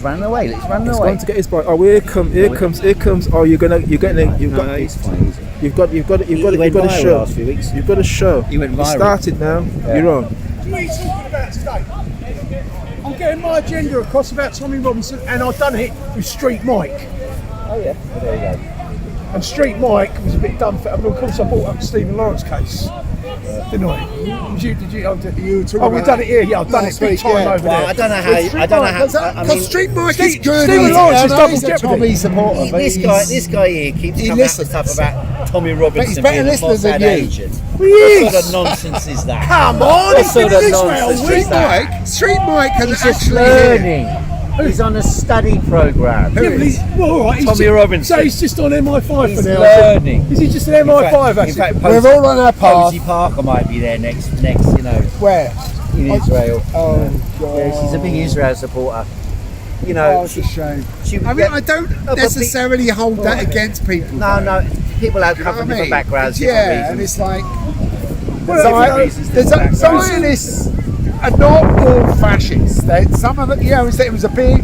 He's running away. He's running He's away. going to get his bike. Oh, here comes. Oh, you've got to show. Last few weeks. You've got to show. He went viral. It started now. Yeah. You're on. What are you talking about today? I'm getting my agenda across about Tommy Robinson, and I've done it with Street Mike. Oh yeah, well, there you go. And Street Mike was a bit done for. Of course, I brought up the Stephen Lawrence case, didn't I? Did you? We've done it here. Yeah, I've done it big time over there. I don't know how. Because Street Mike is good. Stephen Lawrence is double He's a jeopardy. Tommy supporter. but This guy here keeps coming out with stuff about Tommy Robinson he's better being a listener than Mossad you. agent. He What is. sort of nonsense is that? Come on, What he's been sort in of Israel. nonsense Week. is that? Street Mike can He's just actually hear. learning. He's on a study program. Yeah, but he's, well, all right, he's Tommy Robinson. So he's just on MI5 He's for now. learning. Is he just an MI5 In fact, We're all on our path. Posey Parker might be there next, Where? in Israel. Oh, God. Yeah, she's a big Israel supporter. Oh, it's a shame. I mean, I don't necessarily hold that against people. No, people have come from different backgrounds, different and reasons. it's like Different Zionists are not all fascists. Some of them, it was a big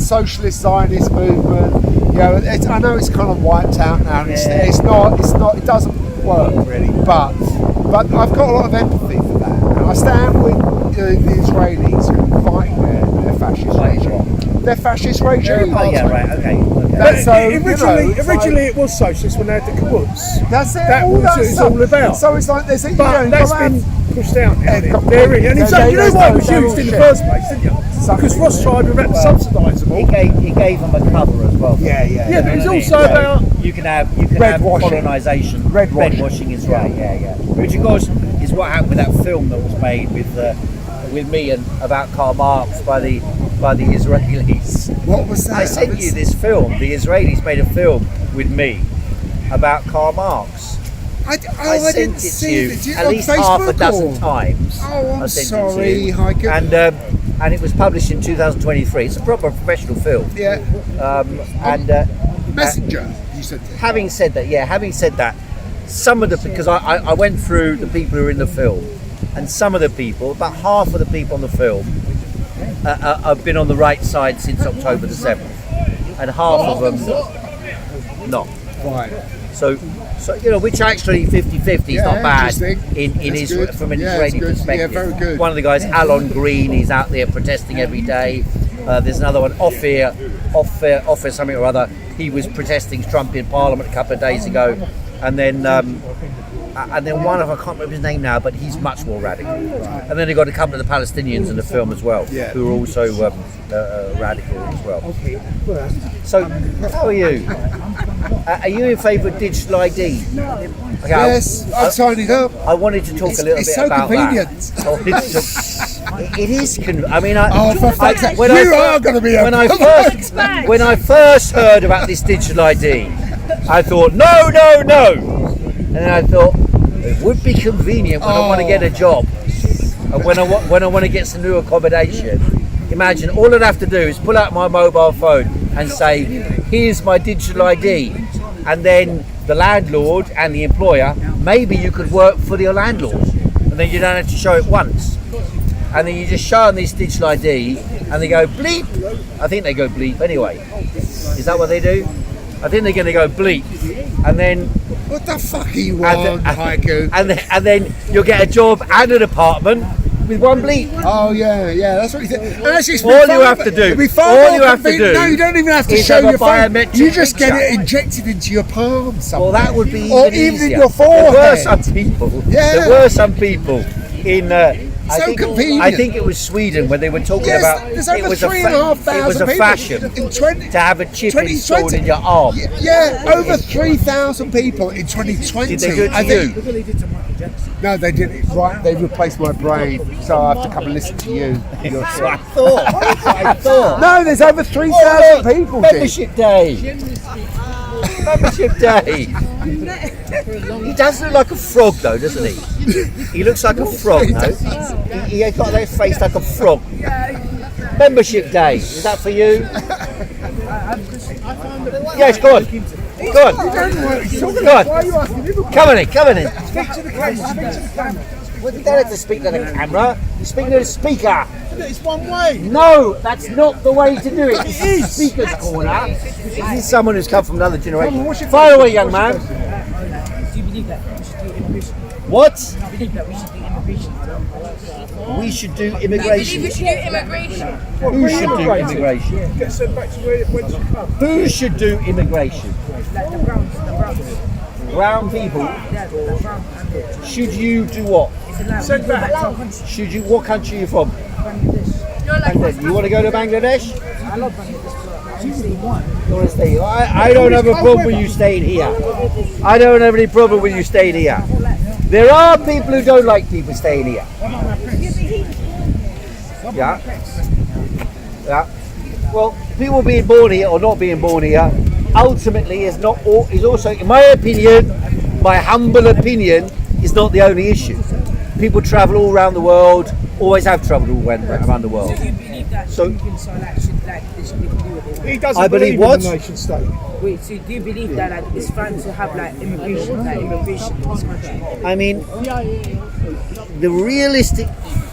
socialist Zionist movement. I know it's kind of wiped out now. And it's not. It doesn't work really. But I've got a lot of empathy for that, and I stand with the Israelis who are fighting their fascist regime. Their fascist regime. Oh yeah, right, okay. Originally it was socialist when they had the kibbutz. That's it. That was what it's all about. So it's like there's But that's been pushed out now. Yeah, They're in. And in fact, you know why it was used in the shit. first place, didn't you? Because Rothschild were about to subsidise them all. He gave them a cover as well. Yeah. Yeah, but it was also about You can have Red-washing. colonisation. Red-washing. is right. Yeah. Which of course is what happened with that film that was made with me and about Karl Marx by the Israelis. What was that? I sent you this film. The Israelis made a film with me about Karl Marx. I sent didn't it see to you it. at On least Facebook half a dozen or? times. Oh, I'm I sent sorry, it to you. Heiko. And it was published in 2023. It's a proper professional film. Yeah. Messenger, you said that. Having said that, some of the, because I went through the people who are in the film, and some of the people, about half of the people on the film, have been on the right side since October the 7th, and half of them not. Right. So which actually 50-50 is not bad in That's Israel good. from an Yeah, Israeli it's good. perspective. Yeah, very good. One of the guys, Alon Green, he's out there protesting every day. There's another one, Ophir something or other. He was protesting Trump in Parliament a couple of days ago, and then one of, I can't remember his name now, but he's much more radical. And then they got a couple of the Palestinians in the film as well, who are also radical as well. So, how are you? Are you in favour of digital ID? Okay, Yes, I've signed it up. I wanted to talk a little bit so about convenient. that. It is convenient. I mean, For fuck's sake, when you I- are going to be when I first heard about this digital ID, I thought no, and then I thought it would be convenient when I want to get a job, and when I want to get some new accommodation. Imagine all I'd have to do is pull out my mobile phone and say, "Here's my digital ID," and then the landlord and the employer, maybe you could work for your landlord, and then you don't have to show it once. And then you just show them this digital ID, and they go bleep. I think they go bleep anyway. Is that what they do? I think they're going to go bleep, and then What the fuck are you on, Heiko? and then you'll get a job and an apartment with one bleep. Oh yeah, that's what you think. And actually, it's All far you have more- to do- it'd be far all more you have to convenient. do No, you don't even have to is show have a your phone. biometric You just get picture. it injected into your palm somewhere. Well, that would be or even even easier. in your forehead. There were some people. Yeah. There were some people in. I convenient. think it was Sweden when they were talking Yes, about there's it over was 3,500 it was a people fashion in 20 to have a chip 2020. installed in your arm. Yeah, over 3,000 people in 2020. Did they do it to I think- you? No, they didn't. Right, they replaced my brain, so I have to come and listen to you. You're That's what I thought. No, there's over 3,000 people. Dick. Membership day. Membership day. He does look like a frog, though, doesn't he? He looks like a frog, no? He ain't got that face like a frog. Membership day. Is that for you? Yes, go on. Go on. Go on. Come on in. Speak to the camera. Well, you don't have to speak to the camera. You're speaking to the speaker. it's one way. No, that's not the way to do it. This is Speaker's Corner. This is someone who's come from another generation. Fire away, young man. Do you believe that we should do immigration? What? Do you believe that we should do immigration? We should do I believe immigration. we should do immigration. Who should do immigration? Get sent back to where you come. Who should do immigration? Like the browns. Brown people. Yeah, the brown and the Should you do what? it's allowed. Send We go back. to our country, Should you? What country are you from? Bangladesh. You're like Bangladesh. You want to go to Bangladesh? I love Bangladesh, but I only one. You want to stay here? I don't have a problem with you staying here. I don't have any problem with you staying here. There are people who don't like people staying here. Yeah. Yeah. Well, people being born here or not being born here ultimately is not all, is also, in my opinion, my humble opinion, is not the only issue. People travel all around the world, always have travelled all around the world. Do you believe that So- immigrants are like should like they should be able to do what they want? He doesn't I believe in what? the nation state. Wait, so do you believe that like it's fine to have like immigration in this country? I mean, the realistic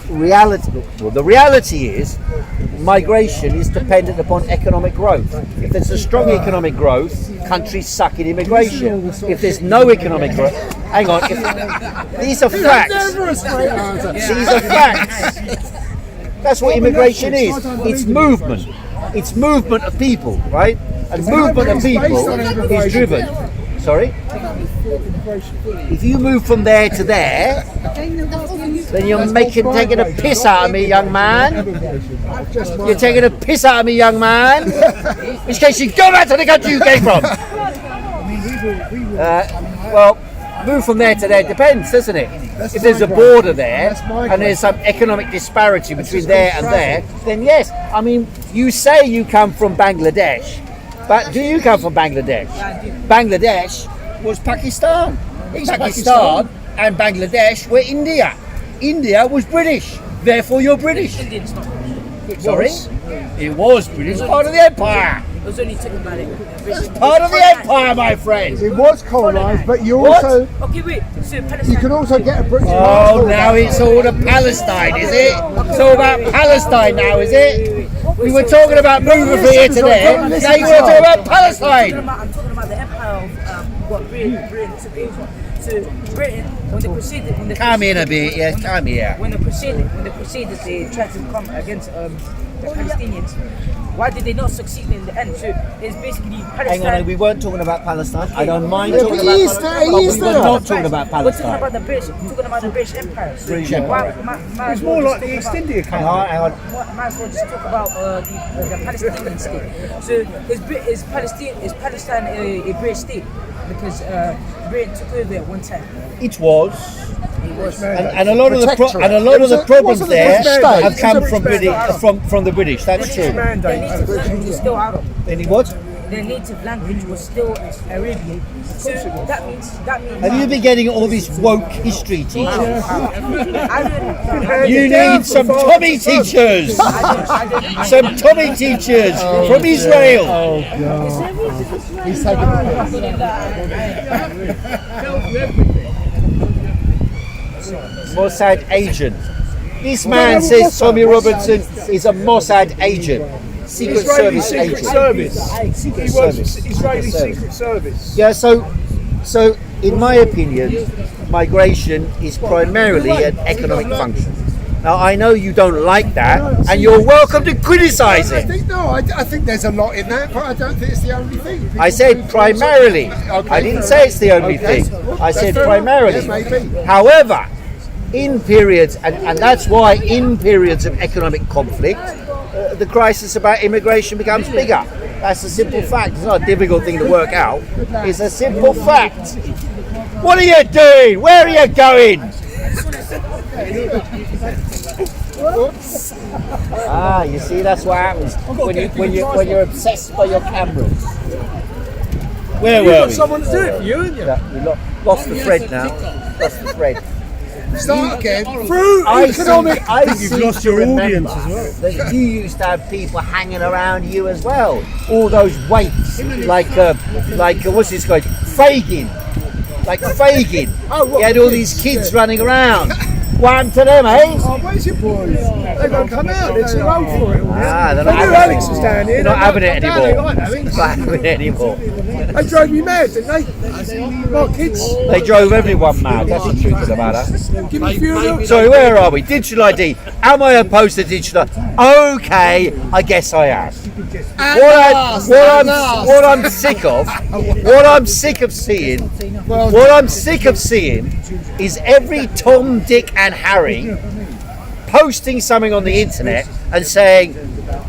reality, well, the reality is migration is dependent upon economic growth. If there's a strong economic growth, countries suck in immigration. If there's no economic growth, hang on, these are facts. These are facts. That's what immigration is. It's movement. It's movement of people, right? And movement of people is driven. Sorry? If you move from there to there, then you're taking a piss out of me, young man. You're taking a piss out of me, young man. In which case you go back to the country you came from. Well, move from there to there depends, doesn't it? If there's a border there and there's some economic disparity between there and there, then yes. I mean, you say you come from Bangladesh, but do you come from Bangladesh? Bangladesh was Pakistan. Pakistan and Bangladesh were India. India was British. Therefore, you're British. Indians not. Sorry? It was British. Part of the empire. It was only taken by the Part of the empire, my friend. It was colonised, but you What? also Okay, wait. So Palestine. you can also get a British Oh, passport. now it's all to Palestine, is it? It's all about Palestine now, is it? We were talking about moving from here to there. Now you want to talk about Palestine. I'm talking about the empire of what Britain took over. So Britain, when they proceeded, Come in a bit, yes, come here. when the Crusaders they tried to come against the Palestinians. Why did they not succeed in the end? So it's basically Hang Palestine. on, we weren't talking about Palestine. I don't mind Yeah, talking but about he is Palestine. there, he But is we were there. not talking about We're talking Palestine. about the British. We're talking about the British Empire. So British Empire. It's more like the East India Hang Company. on, hang on. Might as well just talk about the Palestinian state. So is Palestine a British state? Because Britain took over at one time. It was. And a lot of the Protectorate. problems wasn't a there British state. have come from the British. That's Their true. native language was still Arab. Any what? Their native language was still Arabian. So that means. Have you been getting all this woke history teaching? I You need some Tommy teachers. Some Tommy teachers from Israel. He's taking Mossad agent. This man says Tommy Robertson is a Mossad agent. Secret Israeli Service Secret agent. Service. He works Service. for Israeli Secret Secret Service. Yeah, so in my opinion, migration is primarily an economic function. Now I know you don't like that, and you're welcome to criticise I it. think there's a lot in that, but I don't think it's the only thing. I said primarily. Okay, I didn't fair say it's the enough. only Okay. thing. I said fair enough. primarily. Yeah, maybe. However, in periods, and that's why in periods of economic conflict, the crisis about immigration becomes bigger. That's a simple fact. It's not a difficult thing to work out. It's a simple fact. What are you doing? Where are you going? Ah, you see, that's what happens when you're obsessed by your cameras. Where were we? Someone to do it for you, haven't you? Yeah, we lost the thread now. Lost the thread. Start again. Through I economic. seem lost to your remember audience as well. That you used to have people hanging around you as well. All those waits, like what's this guy? Fagin. Like Fagin. He had all these kids running around. What happened to them, eh? Oh, where's your boys? They won't come out. They're too old for it. Ah, they're They not knew having Alex it. was down here. They're not having it They anymore. like Alex. Not having it anymore. They drove me mad, didn't they? What, kids? They drove everyone mad. That's the truth of the matter. Give me a few of them. Sorry, where are we? Digital ID. Am I opposed to digital ID? Okay, I guess I am. What I'm sick of, what I'm sick of seeing is every Tom, Dick and Harry posting something on the internet and saying,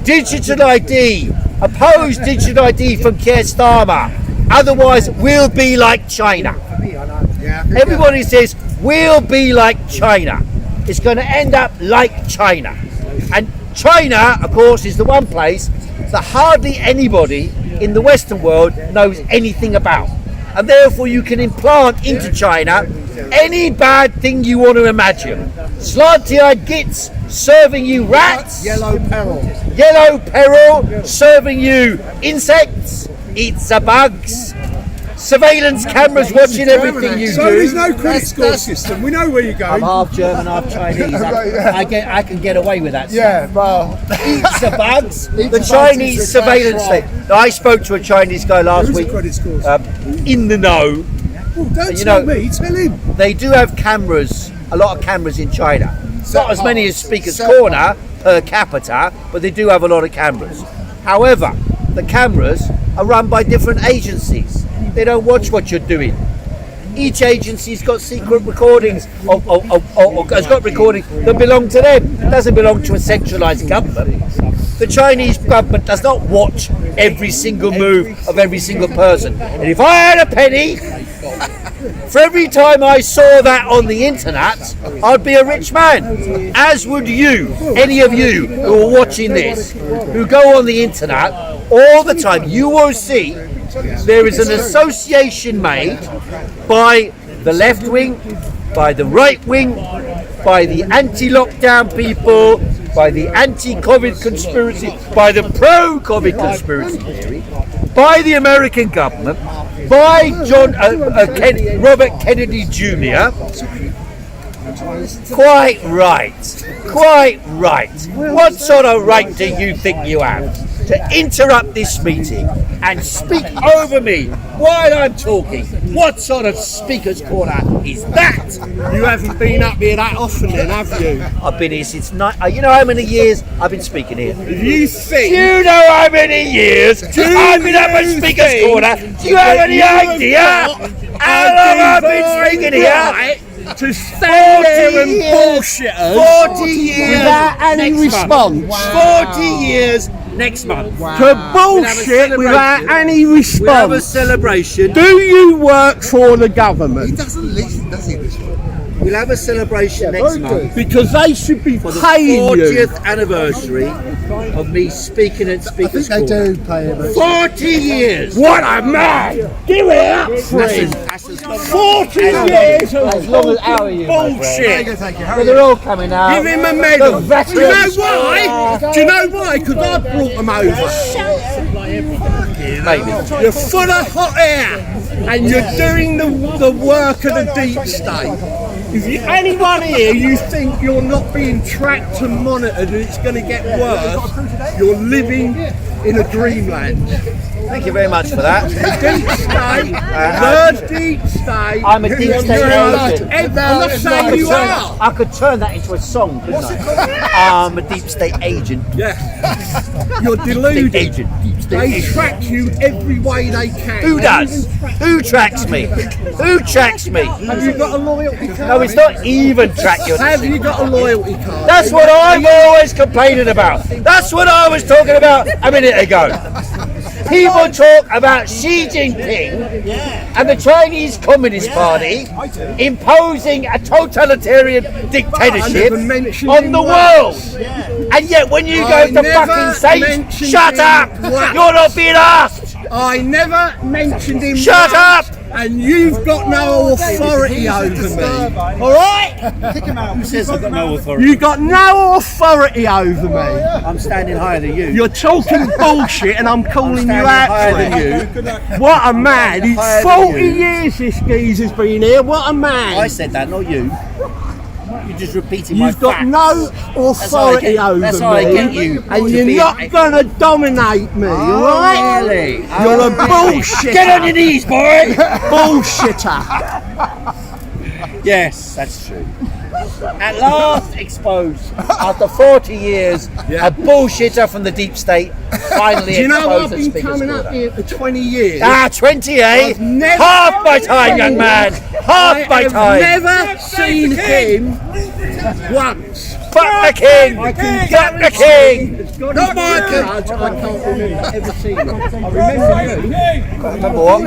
digital ID, oppose digital ID from Keir Starmer, otherwise we'll be like China. Everybody says, we'll be like China. It's going to end up like China. And China, of course, is the one place that hardly anybody in the Western world knows anything about. And therefore you can implant into China any bad thing you want to imagine. Slanty-eyed gits serving you rats. Yellow Peril serving you insects. Eats the bugs. Surveillance cameras watching everything you So do. there's no credit score system. We know where you're I'm going. half German, half Chinese. I can get away with that. Yeah, well, Eats the bugs. The bugs Chinese is the surveillance class state. Now, I spoke to a Chinese guy last Who's the week. credit scores? In the know. Well, don't you tell know- me, tell him. They do have cameras, a lot of cameras in China. Not as many as Speaker's Certain Corner per capita, but they do have a lot of cameras. However, the cameras are run by different agencies. They don't watch what you're doing. Each agency's got secret recordings or has got recordings that belong to them. It doesn't belong to a centralised government. The Chinese government does not watch every single move of every single person. And if I had a penny, for every time I saw that on the internet, I'd be a rich man. As would you, any of you who are watching this, who go on the internet all the time. You will see there is an association made by the left wing, by the right wing, by the anti-lockdown people, by the anti-COVID conspiracy, by the pro-COVID conspiracy theory, by the American government, by Robert Kennedy Jr. Quite right. What sort of right do you think you have to interrupt this meeting and speak over me while I'm talking? What sort of speaker's corner is that? You haven't been up here that often then, have you? I've been here since you know how many years I've been speaking here? If you think... You know how many years I've been up at Speaker's Corner? Do you have any idea how long I've been speaking here? To stand there and bullshit us 40 years without any response. 40 years next month. To bullshit without any We'll have a response. celebration. Do you work for the government? doesn't listen, does he, this one? We'll have a celebration next month Because they should be for the paying you. 40th anniversary of me speaking at I Speaker's think they Corner. do pay him. 40 years. What a man! Give it up, friend. 40 years of As long as our year, my friend. bullshit. Well, they're all coming out. Give him a medal. The Do you veterans. know why? Do you know why? Because I brought them over. Maybe. You're full of hot air and you're doing the work of the deep state. If anyone here you think you're not being tracked and monitored and it's going to get worse, you're living in a dreamland. Thank you very much for that. The deep state. I'm a deep state agent. I'm not saying you are. I could turn that into a song, couldn't I? I'm a deep state agent. Yeah. You're State deluded. agent. Deep state They agent. track you every way they can. Who does? Who tracks me? Who tracks me? Have you got a loyalty card? No, it's not even track you. Have you got a loyalty card? That's what I'm always complaining about. That's what I was talking about a minute ago. People talk about Xi Jinping and the Chinese Communist Party imposing a totalitarian dictatorship on the world. And yet when you go to fucking say, shut up! You're not being asked! I never mentioned him. Shut up! And you've got no authority over me. Alright? Who says I've got no authority? You got no authority over me. I'm standing higher than you. You're talking bullshit and I'm calling you standing out higher for than it. you. What a man. higher It's than 40 you. years this geezer's been here. What a man. I said that, not you. just repeating my You've got facts. no authority over That's how I me, get you and to you're be not an- going to dominate me, alright? Really? You're a bullshitter. Get on your knees, boy! Bullshitter. Yes, that's true. At last exposed, after 40 years, a bullshitter from the deep state finally Do you know exposed I've the been speaker's coming order. up here for 20 years? 20, eh? I've never- Half my time, young man! Half my I've time! never seen him once. Fuck the king! I can Fuck the king! Not my judge, I can't remember ever seeing him. I remember you. Remember what? I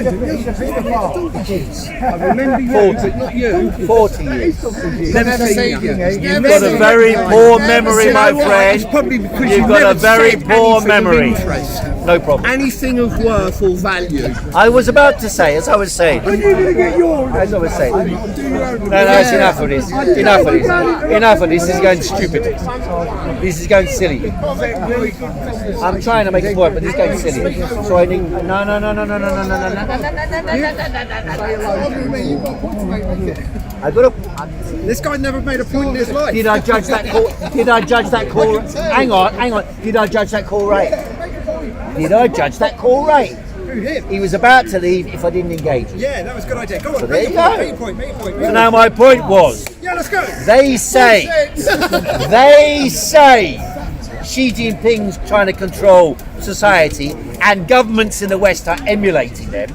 remember you, but not you. 40 years. Never seen you. You've got a very poor memory, my It's friend. probably because You've got a never very said poor anything of memory. interest. No problem. Anything of worth or value. I was about to say, as I was saying, When you're going to get yours, as I was saying. do your own. No, that's enough of this. Enough of this. Enough of this. This is going stupid. This is going silly. I'm trying to make a point, but this is going silly. So I need. No. I got to. This guy never made a point in his life. Did I judge that call? Did I judge that call? Hang on. Did I judge that call right? Did I judge that call right? He was about to leave if I didn't engage. Yeah, that was a good idea. Go on, there you go. make your point. So now my point was, Yeah, let's go. they say Xi Jinping's trying to control society and governments in the West are emulating them.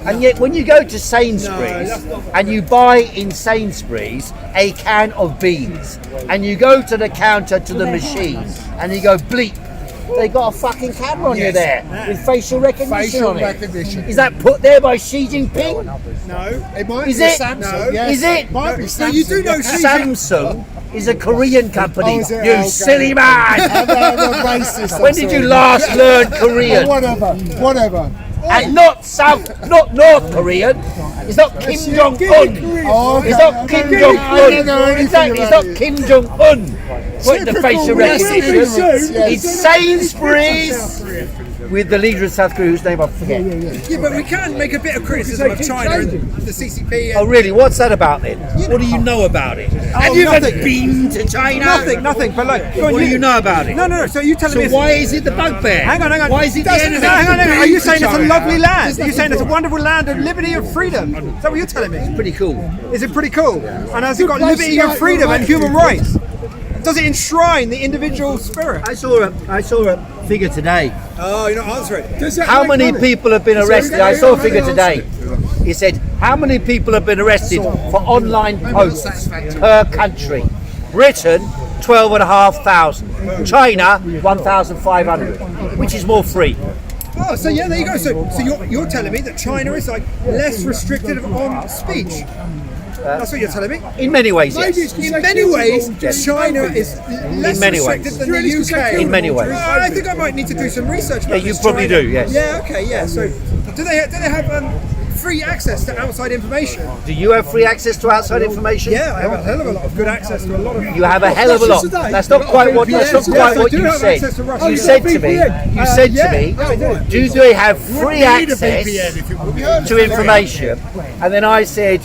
And yet when you go to Sainsbury's and you buy in Sainsbury's a can of beans and you go to the counter to the machine and you go bleep, they got a fucking camera on you there with facial recognition on it. Is that put there by Xi Jinping? No, it might Is be it? Samsung. No. Yes. Is it? Might be So you do know Samsung is a Korean company. Oh, is it? You Okay. silly man! I'm racist. I'm When did you sorry. last learn Korean? Whatever. And not North Korean. It's not Kim Jong Un. Oh, okay. It's not Kim Jong I don't Un. know anything It's about not Kim Jong Un. Put the facial recognition. It's Sainsbury's with the leader of South Korea, whose name I forget. Yeah, but we can make a bit of criticism of China and the CCP. Oh, really? What's that about then? What do you know about it? Have you ever been to China? Nothing. But like, What do you know about it? No. So you telling me? So why is it the bugbear? Hang on. Why is it the enemy? Hang on. Are you saying it's a China? lovely land? Are you saying it's a wonderful land of liberty and freedom? Is that what you're telling me? Pretty cool. Is it pretty cool? And has it got liberty and freedom and human rights? Does it enshrine the individual spirit? I saw a figure today. Oh, you're not answering. How many people have been arrested? I saw a figure today. He said, how many people have been arrested for online posts per country? Britain, 12,500. China, 1,500. Which is more free? Oh, so yeah, there you go. So you're telling me that China is like less restrictive on speech. That's what you're telling me. In many ways, yes. In many ways, China is less many restricted ways. than the UK. In many ways. I think I might need to do some research about Yeah, you this probably China. do, yes. Yeah, okay, yeah. So do they have free access to outside information? Do you have free access to outside information? Yeah, I have a hell of a lot of good access to a lot of. You have a hell of a lot. That's not quite what you said. You said to me, do they have free access to information? And then I said,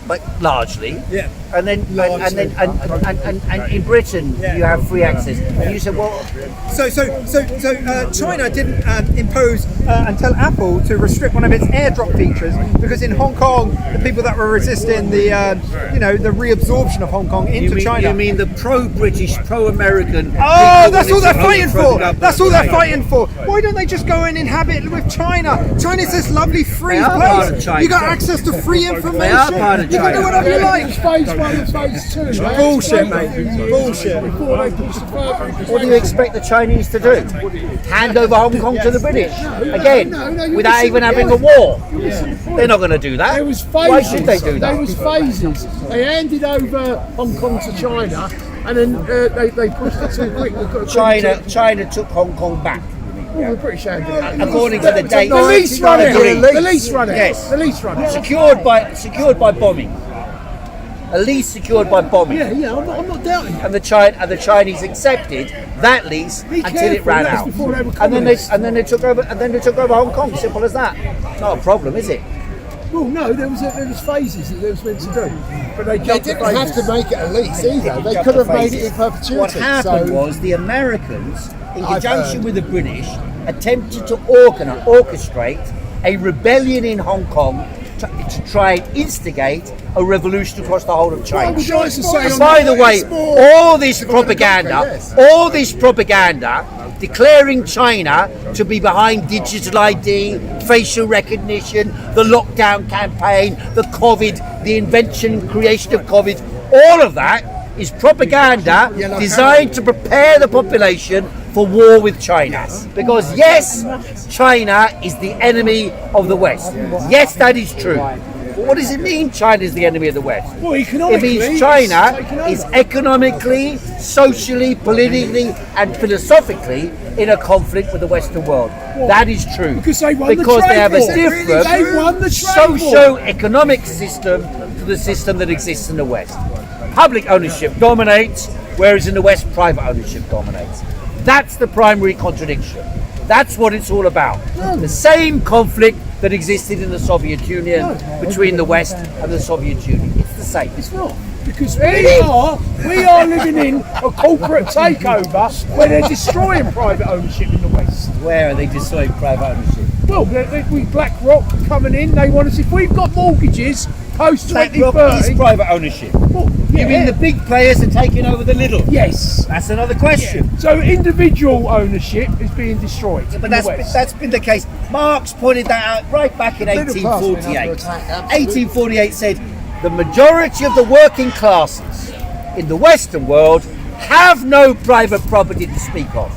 like largely. Yeah. And then and in Britain you have free access. And you said, well, So China didn't impose and tell Apple to restrict one of its AirDrop features because in Hong Kong the people that were resisting the the reabsorption of Hong Kong into China. You mean the pro-British, pro-American? Oh, that's all they're fighting for. That's all they're fighting for. Why don't they just go and inhabit with China? China's this lovely free They are part of place. China. You got access to free information. They are part of You can do China. whatever you like. Phase 1 and phase 2. Bullshit, mate. Bullshit. Before they push the further. What do you expect the Chinese to do? Hand over Hong Kong to the British again, without even having a war? They're not going to do that. There was phases. Why should they do There that? was phases. They handed over Hong Kong to China, and then they pushed it too quick. China took Hong Kong back. Well, the British handed it. According to the date. The lease run it. Agreed. The lease run it. Yes. The lease run it. Secured by bombing. A lease secured by bombing. Yeah. I'm not doubting. And the Chinese accepted that lease until it ran out. Before they were And then they took over Hong Kong. Simple as that. Not a problem, is it? Well, no, there was phases that they was meant to do, but they They jumped the didn't have phases. to make it a lease either. They Jumped could have the made it phases. in perpetuity. What happened so, was the Americans, in I've conjunction heard. with the British, attempted to orchestrate a rebellion in Hong Kong to try and instigate a revolution across the whole of China. Well, the guys are saying on By the way, it's more- all this it's more propaganda, yes. all this propaganda declaring China to be behind digital ID, facial recognition, the lockdown campaign, the COVID, the invention and creation of COVID, all of that is propaganda designed to prepare the population for war with China. Because yes, China is the enemy of the West. Yes, that is true. But what does it mean China is the enemy of the West? Well, It economically, means it's China taken over. is economically, socially, politically and philosophically in a conflict with the Western world. That is true. Because they won the Because they trade have a war. different They won the trade war. socio-economic system to the system that exists in the West. Public ownership dominates, whereas in the West, private ownership dominates. That's the primary contradiction. That's what it's all about. The same conflict that existed in the Soviet Union between the West and the Soviet Union. It's the same. It's not. Because we are living in a corporate takeover where they're destroying private ownership in the West. Where are they destroying private ownership? Well, we BlackRock coming in, they want us, if we've got mortgages post BlackRock 2030. is private ownership. Well, You mean the big players are taking over the little? Yes. That's another question. So individual ownership is being destroyed. But in the West. that's been the case. Marx pointed that out right back in Middle class been under 1848. attack, absolutely. 1848 said the majority of the working classes in the Western world have no private property to speak of.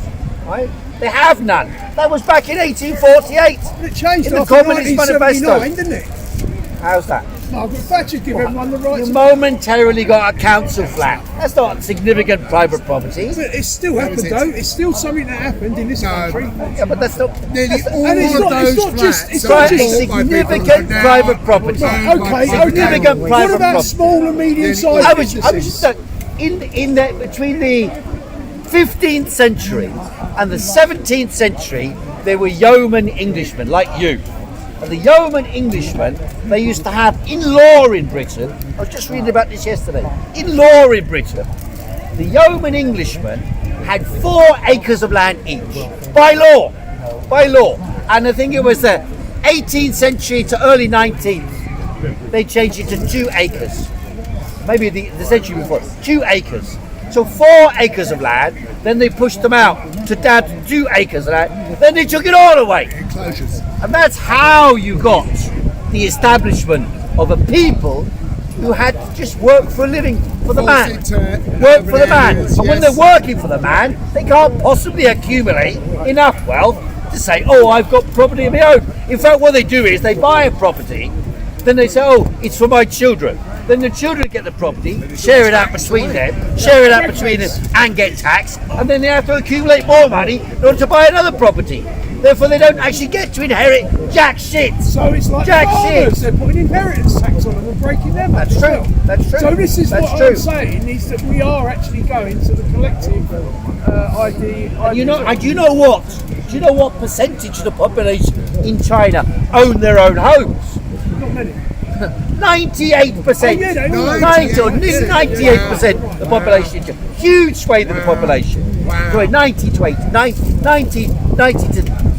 Right? They have none. That was back in 1848. It changed in the after Communist 1979, Manifesto. didn't it? How's that? Margaret Thatcher gave everyone the right You to... momentarily got a council flat. That's not significant private property. But it still happened it? though. It's still something that happened in this country. Yeah, but that's not. Nearly all And it's of not- it's those not just- flats it's are not Right, just- bought by people significant who are now private property. owned by Okay, private significant families. private What about property. small and medium-sized I was businesses? just in the between the 15th century and the 17th century, there were yeoman Englishmen like you. And the yeoman Englishmen, they used to have in law in Britain. I was just reading about this yesterday. In law in Britain, the yeoman Englishmen had 4 acres of land each by law, And I think it was the 18th century to early 19th. They changed it to 2 acres. Maybe the century before, 2 acres. So 4 acres of land, then they pushed them out to down to 2 acres of land, then they took it all away. Enclosures. And that's how you got the establishment of a people who had to just work for a living for the man. Forced into Work urban for the man. areas, And when yes. they're working for the man, they can't possibly accumulate enough wealth to say, oh, I've got property of my own. In fact, what they do is they buy a property, then they say, oh, it's for my children. Then the children get the property, share it out between them, and get taxed, and then they have to accumulate more money in order to buy another property. Therefore, they don't actually get to inherit jack shit. So it's like Jack farmers, shit. they're putting inheritance tax on them and breaking them up. That's as true. well. That's true. So this is That's what true. I'm saying is that we are actually going to the collective ID. And you know what? Do you know what percentage of the population in China own their own homes? Not many. 98%. Oh, yeah, they all 90 or nearly 98% of the population. Huge swathe of the population. Wow. So 90 to 80,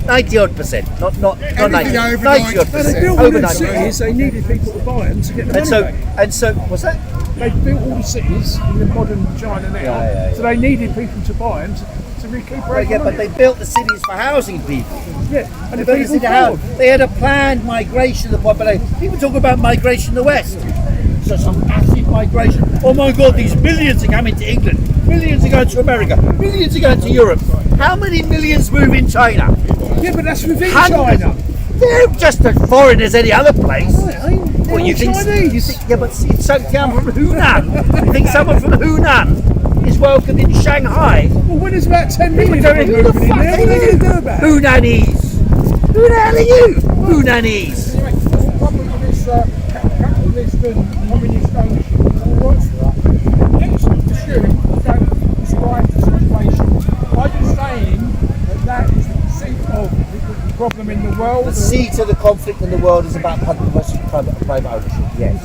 90 odd percent. Not 90. Anything over 90 odd 90%. They percent. built Over all the 90. cities, they needed people to buy them to get the And money back. so, what's that? They built all the cities in the modern China now, Yeah. so they needed people to buy them to recuperate Yeah, the but money. they built the cities for housing people. Yeah, and They the built the people city house. forward. They had a planned migration of the population. People talk about migration in the West. So some massive migration. Oh my God, these millions are coming to England. Millions are going to America. Millions are going to Europe. How many millions move in China? Yeah, but that's within Hundreds. China. They're just as foreign as any other place. They're all Chinese. Yeah, but it's someone from Hunan. You think someone from Hunan is welcome in Shanghai? Well, when there's about 10 million Who people the moving in fuck there, what are they going to do about it? Hunanese. Who the hell are you? Hunanese. The problem with this capitalist and communist ownership works for that. Let's assume we don't describe the situation. I'm just saying that that is the conceit of problem in the world. The seat of the conflict in the world is about public versus private ownership. Yes.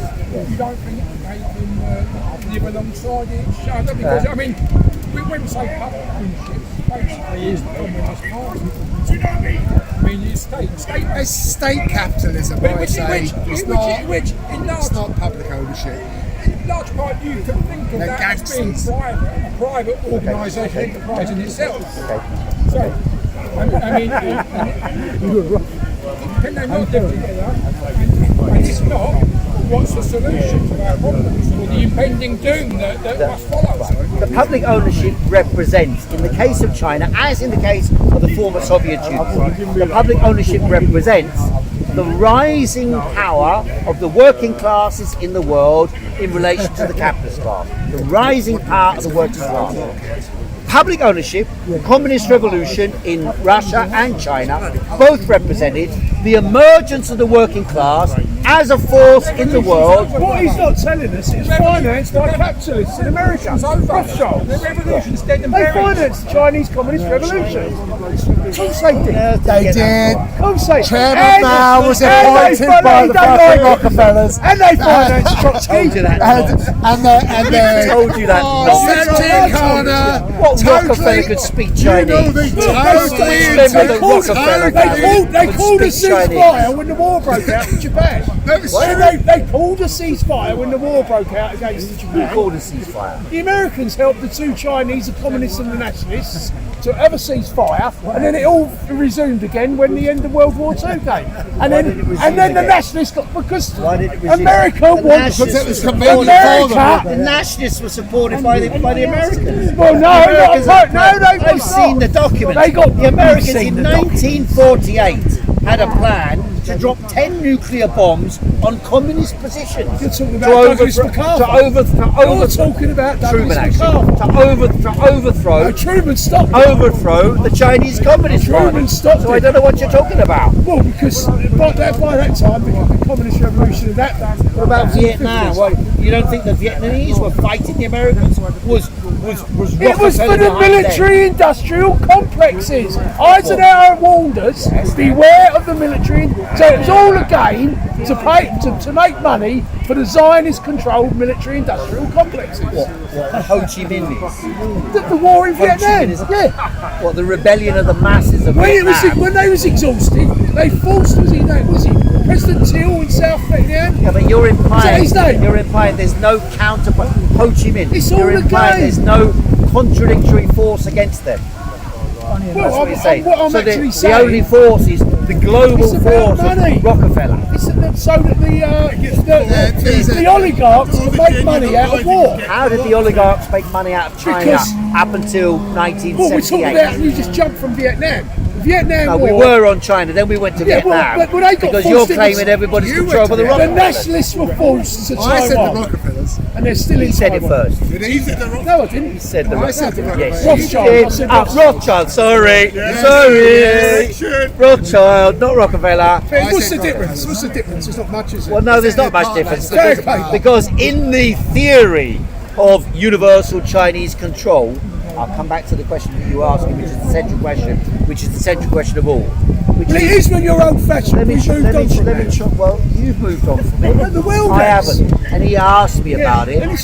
You don't think they can live alongside each other? Because, I mean, when we say public ownership, basically is the Communist Party. Do you know what I mean? I mean, it's state capitalism, I say. It's not public ownership. In large part, you can think of They're that as being a private organisation, enterprise in itself. So, I mean, can they not live together? And if not, what's the solution to our problems or the impending doom that must follow? The public ownership represents, in the case of China, as in the case of the former Soviet Union, the public ownership represents the rising power of the working classes in the world in relation to the capitalist class. The rising power of the working class. Public ownership, the communist revolution in Russia and China both represented the emergence of the working class as a force in the world. What he's not telling us is financed by capitalists in America. Rothschild. The revolution's dead and buried. They financed the Chinese Communist Revolution. Of course they did. They did. Of course they did. Chairman Mao was appointed by the fucking Rockefellers. And they financed Trotsky. And told you that. What Rockefeller could speak Chinese? They called a ceasefire when the war broke out in Japan. They called a ceasefire when the war broke out against Japan. Who called a ceasefire? The Americans helped the two Chinese, the communists and the nationalists, to have a ceasefire, and then it all resumed again when the end of World War II came. And then the nationalists got, because America wanted, because it was convenient for them. The nationalists were supported by the Americans. Well, I've seen the document. The Americans in 1948 had a plan to drop 10 nuclear bombs on communist positions. You're talking about Douglas MacArthur. You're talking about Douglas MacArthur. To overthrow. Truman stopped. Overthrow the Chinese Communist Party. Truman stopped. So I don't know what you're talking about. Well, because by that time, the communist revolution of that. What about Vietnam? Well, you don't think the Vietnamese were fighting the Americans? Was it was for the military-industrial complexes. Eisenhower warned us, beware of the military. So it was all a game to make money for the Zionist-controlled military-industrial complexes. What Ho Chi Minh is? The war in Vietnam. Yeah. What, the rebellion of the masses of Vietnam? When they was exhausted, they forced was he President Thiel in South Vietnam? Yeah, but you're implying his name? There's no counterpart. Ho Chi Minh. It's all you're a implying game. There's no contradictory force against them. That's what you're saying. What I'm actually saying, the only force is the global force of Rockefeller. It's so that the oligarchs can make money out of war. How did the oligarchs make money out of China up until 1978? Well, we're talking about you just jumped from Vietnam. Vietnam War. We were on China, then we went to Vietnam. But they got because you're claiming everybody's control of the Rockefellers. The nationalists were forced to Taiwan. I said the Rockefellers. And they're still in Taiwan. Taiwan. He said it first. Did he say the Rockefellers? No, I didn't. He said the Rockefellers. Yes, Rothschild. Rothschild, sorry. Sorry. Rothschild, not Rockefeller. What's the difference? There's not much, is it? Well, no, there's not much difference. Okay. Because in the theory of universal Chinese control, I'll come back to the question that you asked me, which is the central question of all. Well, it is when you're old-fashioned. Well, you've moved on from me. The world I has. haven't. And he asked me about it. You're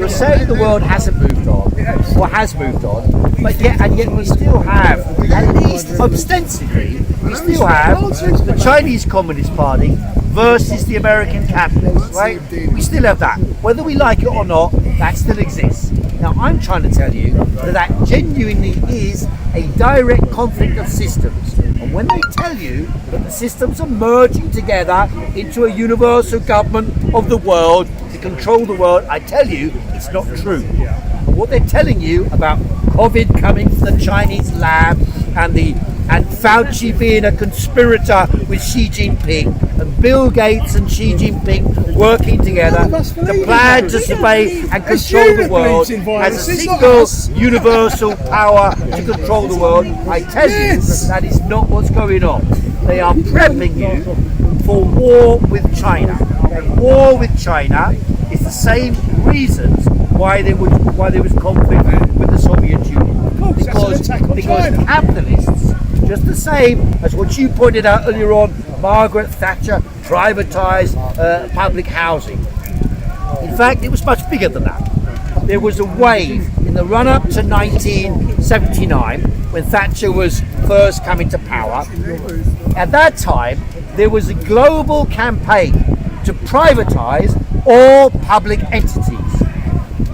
saying the world hasn't moved on, or has moved on, but yet we still have, at least ostensibly, we still have the Chinese Communist Party versus the American capitalists, right? We still have that. Whether we like it or not, that still exists. Now, I'm trying to tell you that genuinely is a direct conflict of systems. And when they tell you that the systems are merging together into a universal government of the world to control the world, I tell you it's not true. And what they're telling you about COVID coming from the Chinese lab and Fauci being a conspirator with Xi Jinping, and Bill Gates and Xi Jinping working together to plan to survey and control the world as a single universal power to control the world. I tell you that is not what's going on. They are prepping you for war with China. And war with China is the same reasons why there was conflict with the Soviet Union. Because capitalists just the same as what you pointed out earlier on, Margaret Thatcher privatised public housing. In fact, it was much bigger than that. There was a wave in the run-up to 1979 when Thatcher was first coming to power. At that time, there was a global campaign to privatise all public entities.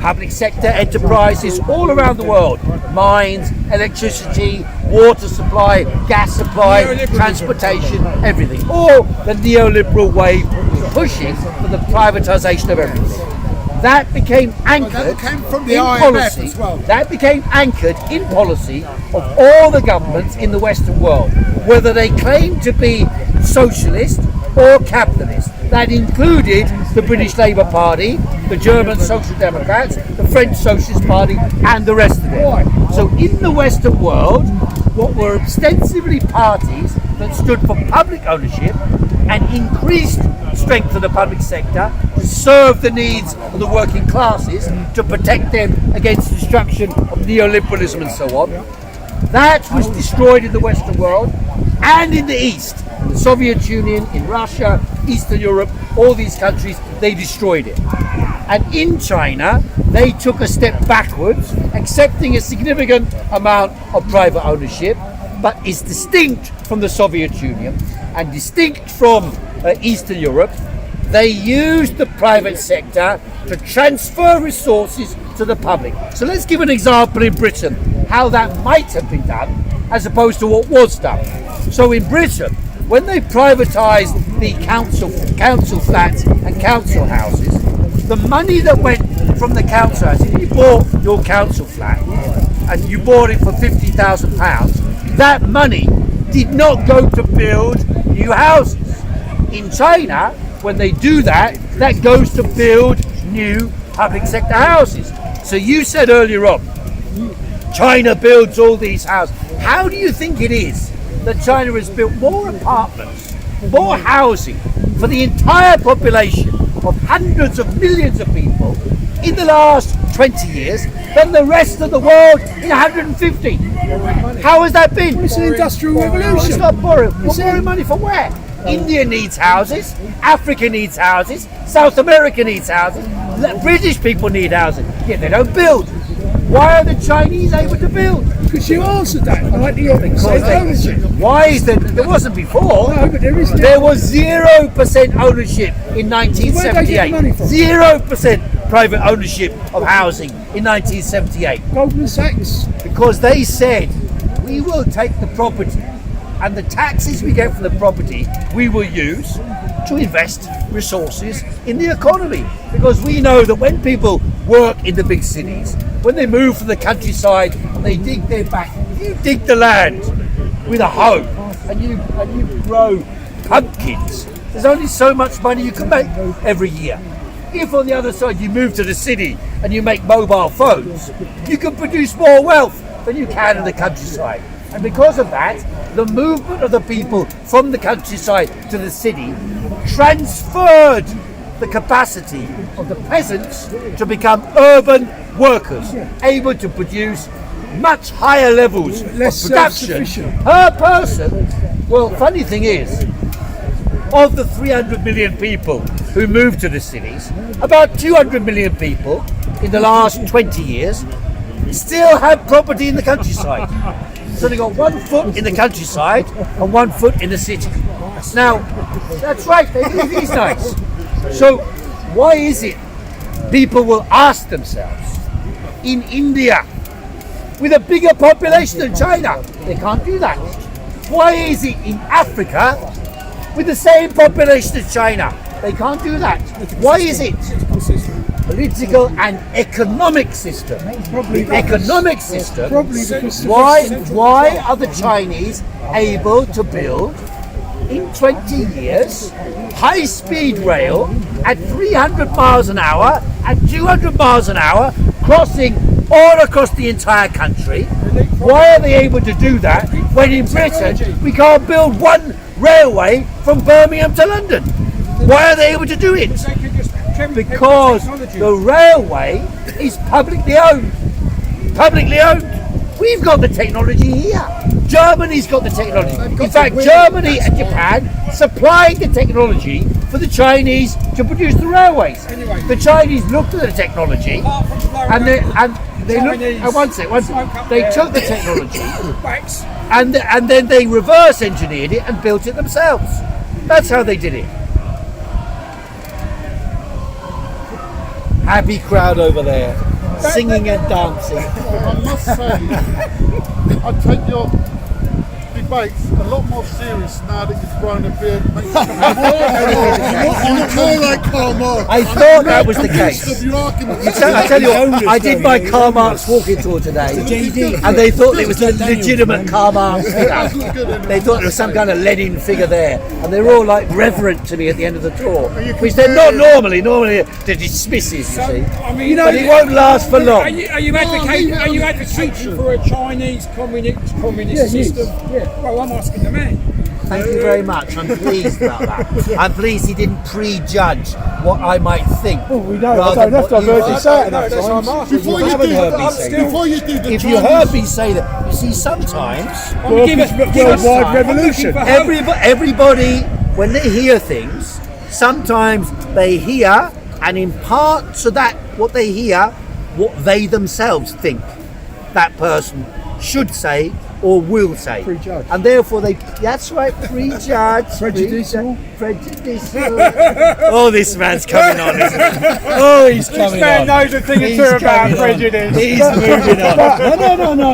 Public sector enterprises all around the world, mines, electricity, water supply, gas supply, transportation, everything. All the neoliberal wave was pushing for the privatisation of everything. That became anchored that came from the in IMF policy. as well. That became anchored in policy of all the governments in the Western world, whether they claimed to be socialist or capitalist. That included the British Labour Party, the German Social Democrats, the French Socialist Party, and the rest of it. So in the Western world, what were ostensibly parties that stood for public ownership and increased strength of the public sector to serve the needs of the working classes, to protect them against destruction of neoliberalism and so on. That was destroyed in the Western world and in the East. The Soviet Union, in Russia, Eastern Europe, all these countries, they destroyed it. And in China, they took a step backwards, accepting a significant amount of private ownership, but is distinct from the Soviet Union and distinct from Eastern Europe. They used the private sector to transfer resources to the public. So let's give an example in Britain, how that might have been done, as opposed to what was done. So in Britain, when they privatised the council flats and council houses, the money that went from the council house, if you bought your council flat and you bought it for £50,000, that money did not go to build new houses. In China, when they do that, that goes to build new public sector houses. So you said earlier on, China builds all these houses. How do you think it is that China has built more apartments, more housing for the entire population of hundreds of millions of people in the last 20 years than the rest of the world in 150? How has that been? It's an industrial revolution. It's not borrowing. We're borrowing money from where? India needs houses, Africa needs houses, South America needs houses, British people need houses, yet they don't build. Why are the Chinese able to build? Because you answered that, 98% ownership. Why is there? There wasn't before. No, but there is now. There was 0% ownership in 1978. 0% private ownership of housing in 1978. Goldman Sachs. Because they said, we will take the property and the taxes we get from the property we will use to invest resources in the economy. Because we know that when people work in the big cities, when they move from the countryside and they dig their back, you dig the land with a hoe and you grow pumpkins, there's only so much money you can make every year. If on the other side you move to the city and you make mobile phones, you can produce more wealth than you can in the countryside. And because of that, the movement of the people from the countryside to the city transferred the capacity of the peasants to become urban workers, able to produce much higher levels of production per person. Well, funny thing is, of the 300 million people who moved to the cities, about 200 million people in the last 20 years still have property in the countryside. So they've got 1 foot in the countryside and 1 foot in the city. Now, that's right, they live these days. So why is it people will ask themselves, in India, with a bigger population than China, they can't do that. Why is it in Africa, with the same population as China, they can't do that? Why is it? Political and economic system. Economic system. Why are the Chinese able to build in 20 years high-speed rail at 300 miles an hour and 200 miles an hour, crossing all across the entire country? Why are they able to do that when in Britain we can't build one railway from Birmingham to London? Why are they able to do it? Because the railway is publicly owned. Publicly owned. We've got the technology here. Germany's got the technology. got In fact, the Germany and Japan supplied the technology for the Chinese to produce the railways. The Chinese looked at the technology and they looked. One sec. They took the technology and then they reverse engineered it and built it themselves. That's how they did it. Happy crowd over there, singing and dancing. I must say, I take your debates a lot more serious now that you've grown a beard. You're more like Karl Marx. I thought that was the case. Of your argument. I tell you what, I did my Karl Marx walking tour today, and they thought it was a legitimate Karl Marx figure. They thought there was some kind of Lenin figure there, and they were all like reverent to me at the end of the tour, which they're not normally. Normally they're dismissive, you see. But it won't last for long. Are you advocating for a Chinese communist system? Yeah. Well, I'm asking the man. Thank you very much. I'm pleased about that. I'm pleased he didn't prejudge what I might think. Well, we know. I rather don't than have to what have you heard you think. say it enough times. Before you do the If you heard me say that, you see, sometimes Worldwide revolution. everybody, when they hear things, sometimes they hear and impart to that what they hear, what they themselves think that person should say or will say. Prejudge. And therefore that's right, prejudge. Prejudicial. Prejudicial. Oh, this man's coming on, isn't he? Oh, he's coming on. This man knows a thing or He's two about coming on. prejudice. He's moving on. No.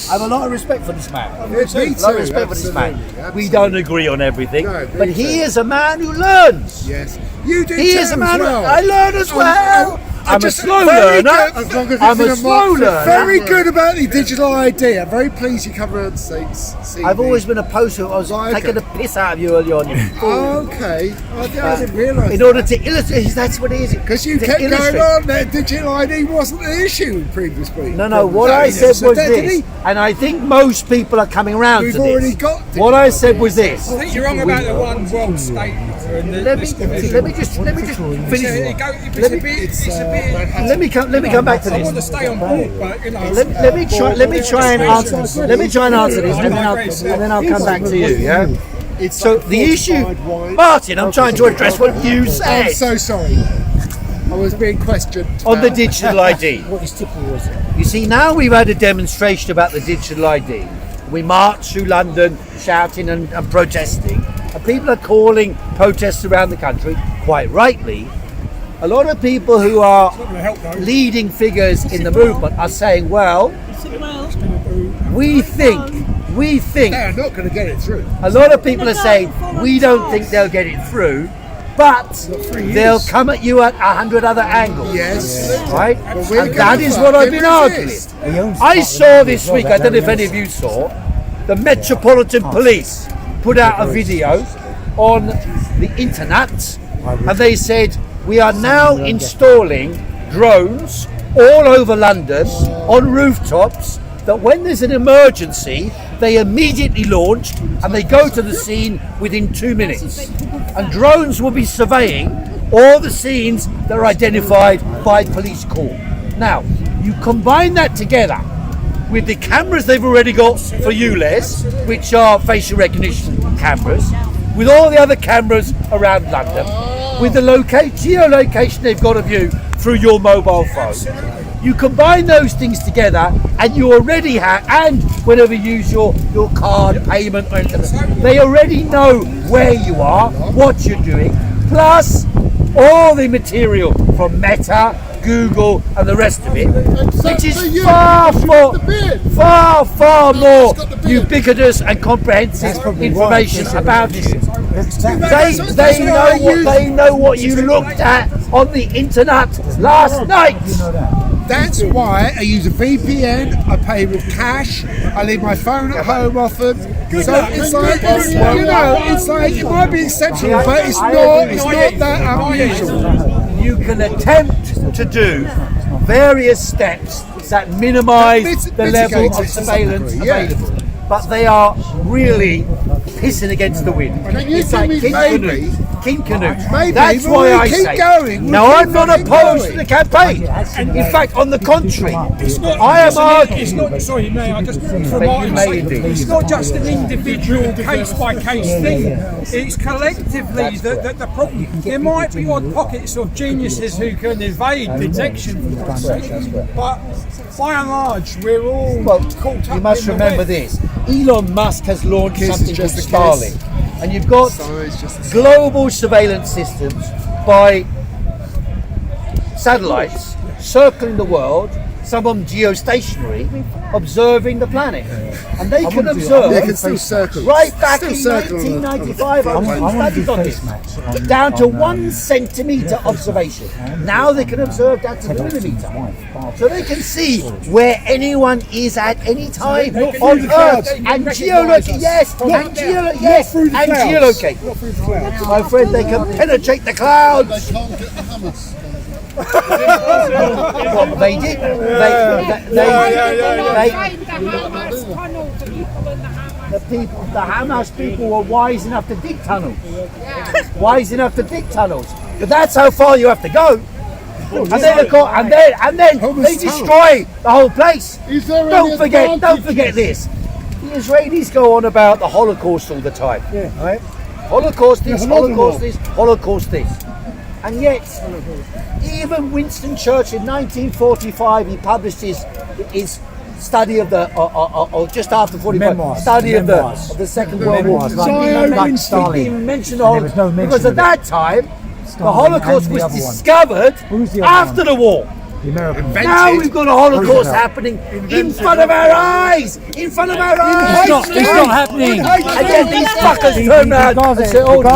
I have a lot of respect for this man. Me A lot too, of respect for this man. absolutely. We don't agree on everything, No, me but he too. is a man who learns. Yes. You do He too is a man. as well. I learn as well. I'm a just- slow very learner. good, as long as I'm it's a in a slow mark. learner. Very good about the digital ID. I'm very pleased you covered seats. I've always been a poster. I was taking the piss out of you early on. You fool. Okay. I didn't realise. In order to illustrate, that's what it is. Because you To kept going illustrate. on that digital ID wasn't an issue in previous week. No. What I said was this, and I think most people are coming around We've to this. already got What I said was this. I think you're wrong about the one world state. Let me just finish. Let me come back to I want to this. stay on board, but you know. Let me try and answer this, and then I'll come back to you. Yeah. It's So the issue, Martin, I'm trying to address what you I'm said so sorry. I was being questioned. on the digital ID. You see, now we've had a demonstration about the digital ID. We march through London shouting and protesting, and people are calling protests around the country, quite rightly. A lot of people who are leading figures in the movement are saying, well, we think. They're not going to get it through. A lot of people are saying, we don't think they'll get it through, but they'll come at you at 100 other angles. Yes. Right? we're And that gonna is what I've been arguing. resist. I saw this week, I don't know if any of you saw, the Metropolitan Police put out a video on the internet, and they said, we are now installing drones all over London on rooftops, that when there's an emergency, they immediately launched and they go to the scene within 2 minutes. And drones will be surveying all the scenes that are identified by police call. Now, you combine that together with the cameras they've already got for you, Les, which are facial recognition cameras, with all the other cameras around London, with the geolocation they've got of you through your mobile phone. You combine those things together and you already have, and whenever you use your card payment or anything, they already know where you are, what you're doing, plus all the material from Meta, Google and the rest of it, which is far more ubiquitous and comprehensive information about you. They know what you looked at on the internet last night. That's why I use a VPN. I pay with cash. I leave my phone at home often. So it's like, it's like it might be exceptional, but it's not that unusual. You can attempt to do various steps that minimise the level of surveillance available. but they are really pissing against the wind. Can you It's tell like me King Canute. Maybe, That's but why we'll I keep say. going. Now, We'll I'm not keep opposed to going. the campaign. In fact, on the contrary, It's not, I am it's arguing. not, sorry, may I just, from you my may side, indeed. it's not just an individual case-by-case thing. It's collectively the problem. There might be odd pockets of geniuses who can evade detection, for God's sake, but by and large, we're all caught up. You must in the remember web. this. Elon Musk has launched Kiss is something called just a Starlink. kiss. And you've got It's just a global surveillance systems by satellites circling the world, some of them geostationary, observing the planet. And they can observe They can still circle. right back in Still circle on the- 1995. I studied on this. Down to 1 centimetre observation. Now they can observe down to the millimetre. So they can see where anyone is at any time on Earth. And geolocate, yes, and geolocate. My friend, they can penetrate the clouds. They can't get the Hamas. Well, they did. The Hamas people were wise enough to dig tunnels. Wise enough to dig tunnels. But that's how far you have to go. And then they destroy the whole place. Is there Don't any forget this. The Israelis go on about the Holocaust all the time. Right? Holocaust this, Holocaust this, Holocaust this. And yet, even Winston Churchill in 1945, he published his study of the, or just after 45, Memoirs. study of Memoirs. the Second World War. Memoirs, like Stalin. He didn't mention the And there was no Holocaust, mention because of at that time, the Stalin Holocaust and the was other one. discovered Who's the other after one? the war. The American one. Now we've got a Holocaust Roosevelt. happening in front of our eyes! In front of our eyes! It's not happening. And then these fuckers turn around and say, oh no,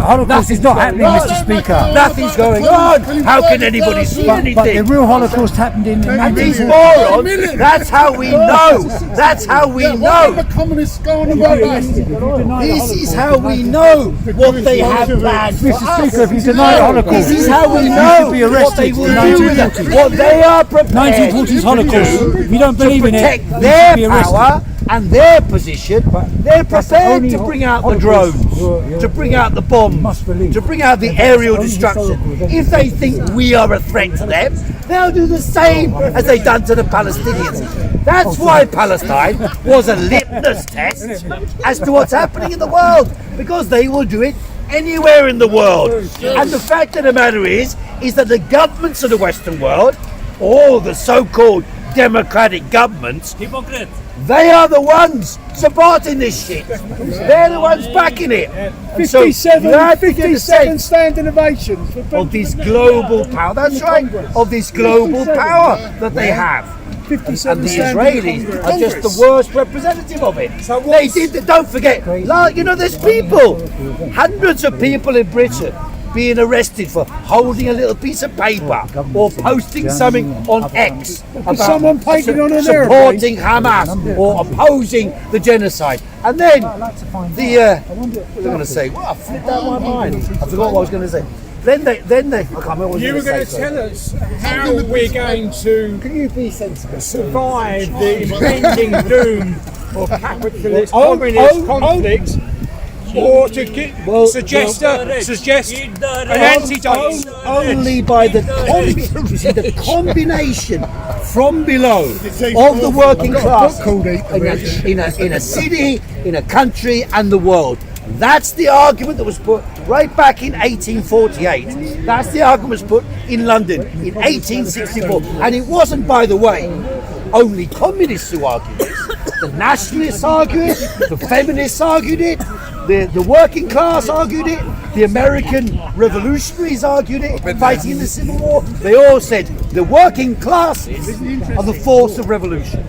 Holocaust is not happening, Mr. Speaker. nothing's going on. How can anybody see But the anything? real Holocaust happened in And these 1940. morons, that's how we know. That's how we Why know. the communists go on about that? This is how we know what they have planned for Mr. us. Speaker, if you deny the Holocaust, This is how we you know should be what they arrested will in do with it. 1940s. What they are prepared 1940s Holocaust. If you don't believe in it, protect you their should be arrested. power and their position. They're prepared only to bring out the Holocaust drones, to bring out the bombs, must believe. to bring out the aerial destruction. If they think we are a threat to them, they'll do the same as they've done to the Palestinians. That's why Palestine was a litmus test as to what's happening in the world, because they will do it anywhere in the world. And the fact of the matter is that the governments of the Western world, all the so-called democratic governments, they are the ones supporting this shit. They're the ones backing it. And so you have to get a 57 sense standing ovations for of this global power. That's right, of this global power that they have. 57 And the standing Israelis are just the worst representative of it. They did. Don't forget, you know, there's people, hundreds of people in Britain being arrested for holding a little piece of paper or posting something on X about someone painted on an supporting Hamas or opposing the genocide. And then what was I going to say? Well, I flipped out my mind. I forgot what I was going to say. Then they, I can't remember what I was You were going to say, tell us how we're going to Can you be sensible? survive the impending doom of capitalist communist conflict, or to suggest an antidote. Only by the combination from below of the working class in a city, in a country, and the world. That's the argument that was put right back in 1848. That's the argument was put in London in 1864. And it wasn't, by the way, only communists who argued this. The nationalists argued it, the feminists argued it, the working class argued it, the American revolutionaries argued it, fighting in the Civil War. They all said the working classes are the force of revolution.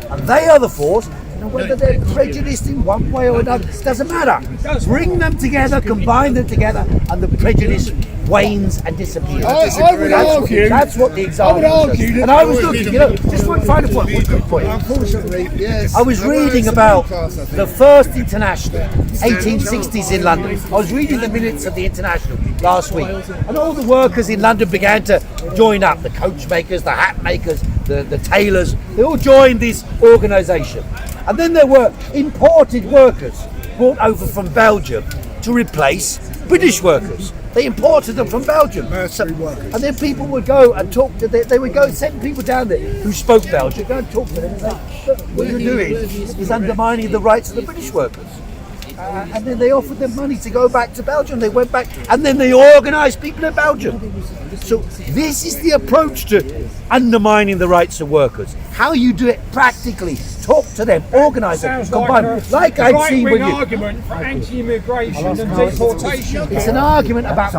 And they are the force. And whether they're prejudiced in one way or another, doesn't matter. Bring them together, combine them together, and the prejudice wanes and disappears. I would argue. That's what the example I would argue that. And I was looking, just one final point, one quick point. Unfortunately, yes. I was reading about the first International, 1860s in London. I was reading the minutes of the International last week, and all the workers in London began to join up. The coach makers, the hat makers, the tailors, they all joined this organisation. And then there were imported workers brought over from Belgium to replace British workers. They imported them from Belgium. And then people would go and talk to them. They would go and send people down there who spoke Belgian, go and talk to them and say, look, what you're doing is undermining the rights of the British workers. And then they offered them money to go back to Belgium. They went back and then they organised people in Belgium. So this is the approach to undermining the rights of workers. How you do it practically. Talk to them, organise them, combine them. Like I'd seen with you. Argument for anti-immigration and deportation. It's an argument about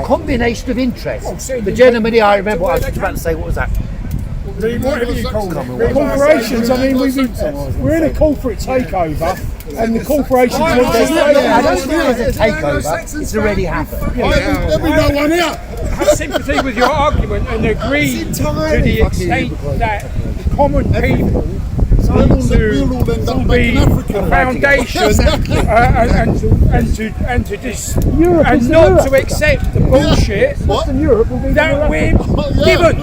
combination of interests. The gentleman here, I remember what I was about to say, what was that? Corporations, I mean, we're in a corporate takeover, and the corporations want to I don't think it's a takeover, it's already happened. Have sympathy with your argument and agree to the extent that the common people need to be the foundation and not to accept the bullshit that we're given.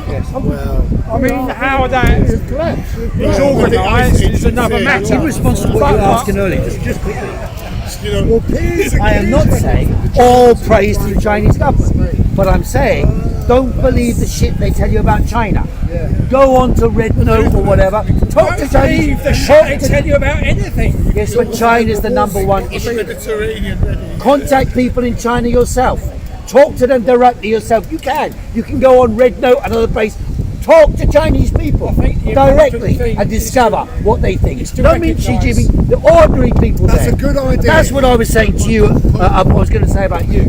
I mean, how that is organised is another matter. In response to what you were asking earlier, just quickly. I am not saying all praise to the Chinese government, but I'm saying don't believe the shit they tell you about China. Go on to Red Note or whatever. Talk to Chinese. The shit they tell you about anything. Yes, but China's the number one issue. Contact people in China yourself. Talk to them directly yourself. You can go on Red Note and other place. Talk to Chinese people directly and discover what they think. Don't mean Xi Jinping, the ordinary people there. That's a good idea. That's what I was saying to you, I was going to say about you,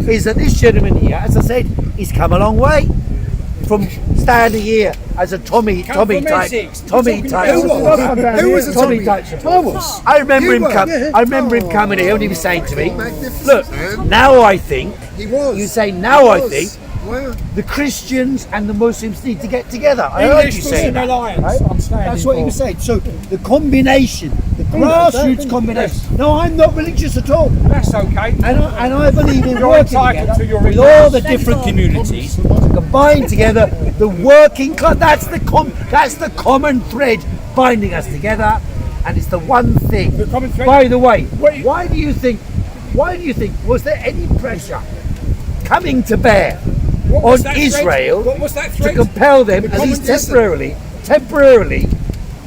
is that this gentleman here, as I said, he's come a long way from standing here as a Tommy type. Who was a Tommy type? Thomas. I remember him coming here and he was saying to me, look, now I think, you say now I think, the Christians and the Muslims need to get together. I heard you say that. Right? That's what he was saying. So the combination, the grassroots combination. No, I'm not religious at all. That's okay. And I believe in working together with all the different communities to combine together the working class. That's the common thread binding us together, and it's the one thing. By the way, why do you think? Was there any pressure coming to bear on Israel to compel them, at least temporarily,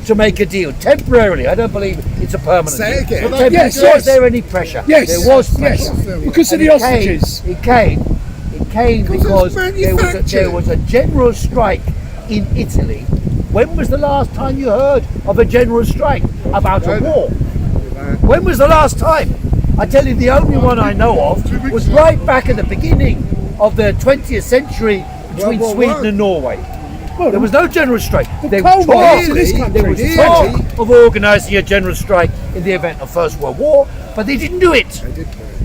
to make a deal? Temporarily, I don't believe it's a permanent deal. Was there any pressure? Yes. There was pressure. Yes. Because of the hostages. It came because there was a general strike in Italy. When was the last time you heard of a general strike about a war? When was the last time? I tell you, the only one I know of was right back at the beginning of the 20th century between Sweden and Norway. There was no general strike. There was talk of organising a general strike in the event of First World War, but they didn't do it.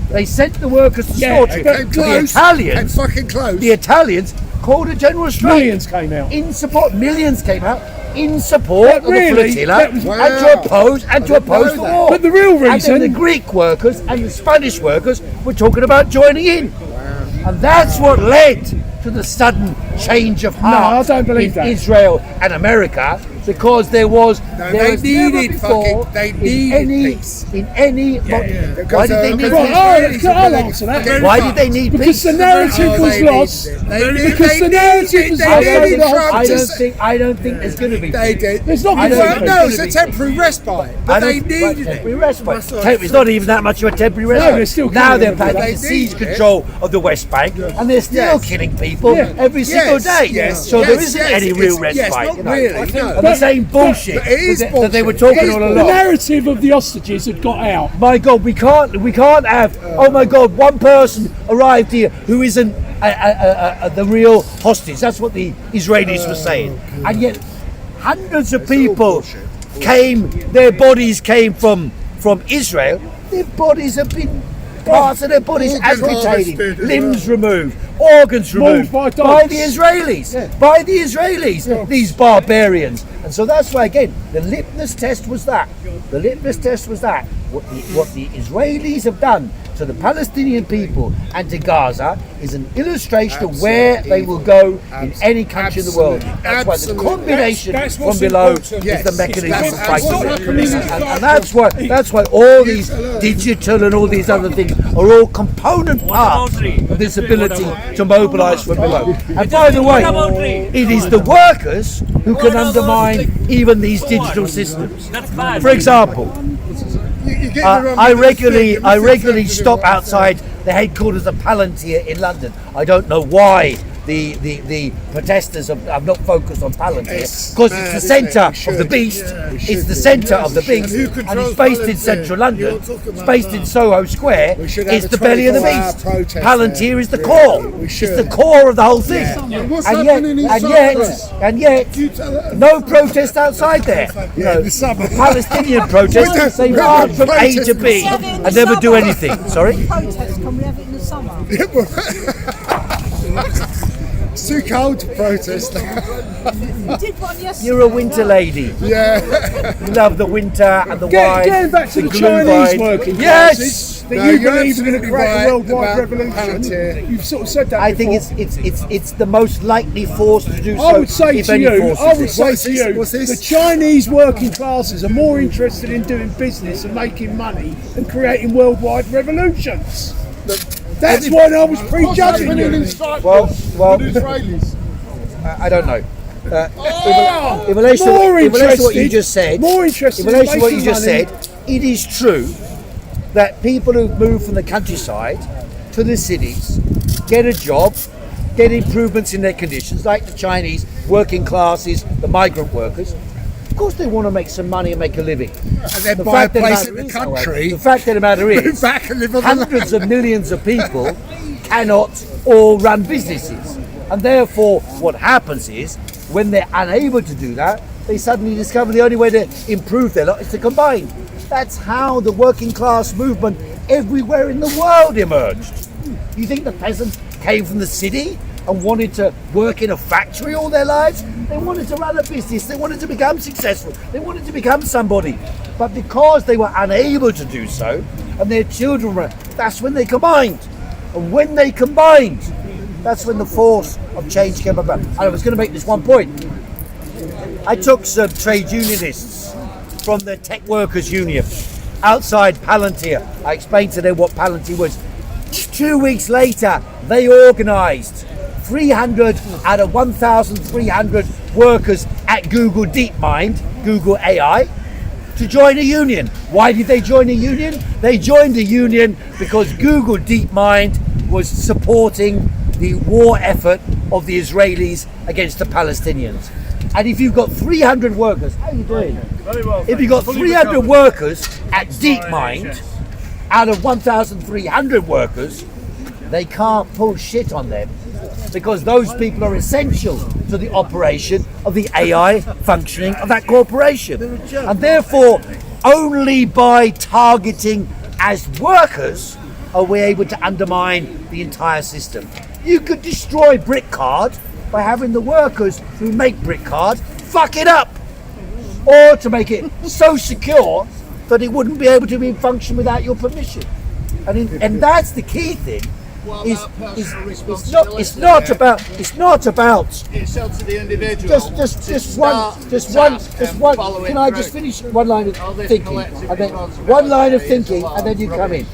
They sent the workers to slaughter. The Italians called a general strike. Millions came out in support of the flotilla and to oppose the war. But the real reason, and then the Greek workers and the Spanish workers were talking about joining in. And that's what led to the sudden change of heart in Israel and America, because there was Why did they need peace? Why did they need because peace? The narrative was lost. I don't think there's going to be. There's not. No, it's a temporary respite. But they needed it. It's not even that much of a temporary respite. Now they're planning to seize control of the West Bank, and they're still killing people every single day. So there isn't any real respite. The same bullshit that they were talking all along. The narrative of the hostages had got out. My God, we can't have. Oh my God, one person arrived here who isn't the real hostage. That's what the Israelis were saying, and yet hundreds of people came. Their bodies came from Israel. Their bodies have been. Parts of their bodies amputated, limbs removed, organs removed by the Israelis. These barbarians. And so that's why, again, the litmus test was that. The litmus test was that. What the Israelis have done to the Palestinian people and to Gaza is an illustration of where they will go in any country in the world. That's why the combination from below is the mechanism of fighting. And that's why all these digital and all these other things are all component parts of this ability to mobilize from below. And by the way, it is the workers who can undermine even these digital systems. For example, I regularly stop outside the headquarters of Palantir in London. I don't know why the protesters have not focused on Palantir, because it's the centre of the beast. It's the centre of the beast, and it's based in central London. It's based in Soho Square. It's the belly of the beast. Palantir is the core. It's the core of the whole thing. And yet, no protest outside there. You know, the Palestinian protesters, they march from A to B and never do anything. Sorry. Protest, can we have it in the summer? It's too cold to protest. We did one yesterday. You're a winter lady. Yeah. You love the winter and the wine. Getting back to the glühwein. Chinese working classes, that No, you you're believe are going to absolutely create right a worldwide about revolution. Palantir. You've sort of said that I before. think it's the most likely force to do so. I would say if to any you, force I would exists. say to you, What's this? the Chinese working classes are more interested in doing business and making money than creating worldwide revolutions. That's why I was prejudging happening in you. Cyprus Well, with Israelis? I don't know. In relation to what you just said, More interested in relation to what you making just money. said, it is true that people who move from the countryside to the cities get a job, get improvements in their conditions, like the Chinese working classes, the migrant workers. Of course they want to make some money and make a living. And then buy a place in the country. The fact of the matter Move is, back and live on the hundreds of millions of people cannot all run businesses. And therefore, what happens is, when they're unable to do that, they suddenly discover the only way to improve their lot is to combine. That's how the working class movement everywhere in the world emerged. You think the peasants came from the city and wanted to work in a factory all their lives? They wanted to run a business, they wanted to become successful, they wanted to become somebody. But because they were unable to do so, and their children were, that's when they combined. And when they combined, that's when the force of change came about. And I was going to make this one point. I took some trade unionists from the Tech Workers Union outside Palantir. I explained to them what Palantir was. 2 weeks later, they organised 300 out of 1,300 workers at Google DeepMind, Google AI, to join a union. Why did they join a union? They joined a union because Google DeepMind was supporting the war effort of the Israelis against the Palestinians. And if you've got 300 workers, how are you doing? Very well. If you've got 300 workers at DeepMind, out of 1,300 workers, they can't pull shit on them because those people are essential to the operation of the AI functioning of that corporation. And therefore, only by targeting as workers are we able to undermine the entire system. You could destroy Brickcard by having the workers who make Brickcard fuck it up, or to make it so secure that it wouldn't be able to be in function without your permission. And that's the key thing. It's not about It's up to the individual. just one. Can I just finish one line of thinking, and then one line of thinking, and then you come in.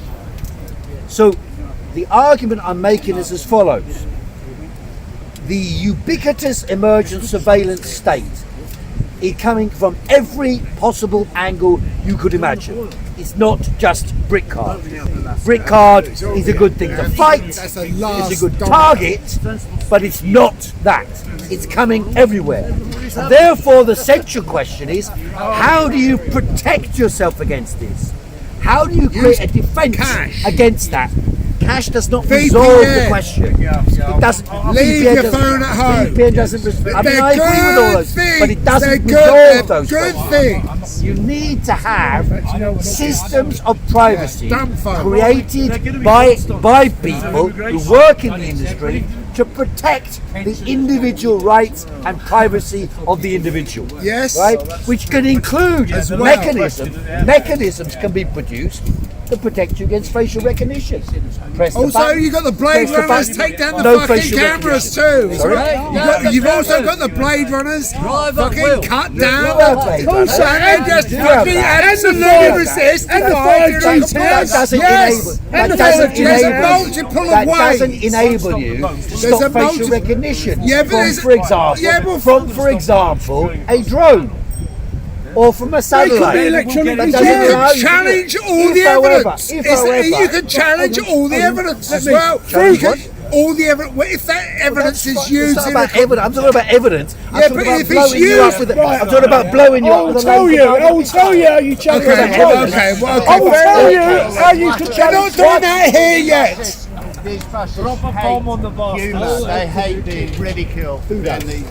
So, the argument I'm making is as follows: the ubiquitous emergent surveillance state is coming from every possible angle you could imagine. It's not just Brickcard. Brickcard is a good thing to fight, it's a good target, but it's not that. It's coming everywhere. And therefore, the central question is, how do you protect yourself against this? How do you create a defense against that? Cash does not resolve the question. It doesn't. Leave your phone at home. VPN doesn't resolve. I mean, I agree with all those, but it doesn't They're resolve those good questions. things. You need to have systems of privacy Dumb phone. created by people who work in the industry to protect the individual rights and privacy of the individual. Yes. Right? Which can include As well. mechanisms can be produced to protect you against facial recognition. Press the Also, button, you got the Blade press the Runners button, take down the no fucking facial cameras recognition. too. Sorry? You've also got the Blade Runners fucking cut down. Blade Also, Runners. and just Yeah. fucking And absolutely resist and the the 5G That doesn't Yes. enable. And That the doesn't 5G. There's a enable. multiple That of doesn't ways. enable you to There's stop a facial multi- recognition. Yeah, but from, there's- for example, yeah, but for example, a drone. Or from a satellite. electronically That You doesn't jammed. allow can you to challenge do it. all the If, however, evidence. You can challenge all the evidence as well. challenge You what? can- All the evidence. If that evidence is It's used not in about a evidence. I'm talking about evidence. I'm Yeah, talking but about if it's blowing you up used- with I'm talking about blowing you up with a laser gun. I will tell you how you challenge Okay, the drones. okay, well, okay. I will fair tell you enough. how you can We're not challenge doing that here yet. These fascists humour. They hate being ridiculed. And these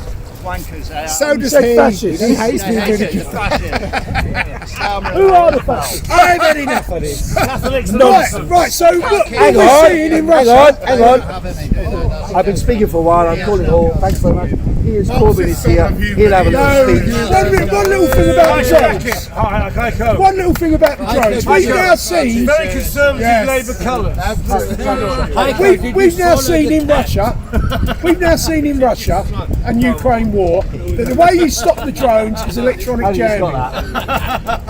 wankers. So does said he. fascist. He hates They being hate ridiculed. the fascists. Who are the fascists? I've had enough of this. Right, so look, Hang what on, we're seeing in hang Russia. on, hang on. I've been speaking for a while. I'm calling all. Thanks very much. Here's Corbyn is here. He'll have a little speech. One little thing about the drones. One little thing about the drones. We've now seen. Very conservative Labour colours. We've now seen in Russia. We've now seen in Russia and Ukraine war that the way you stop the drones is electronic jamming.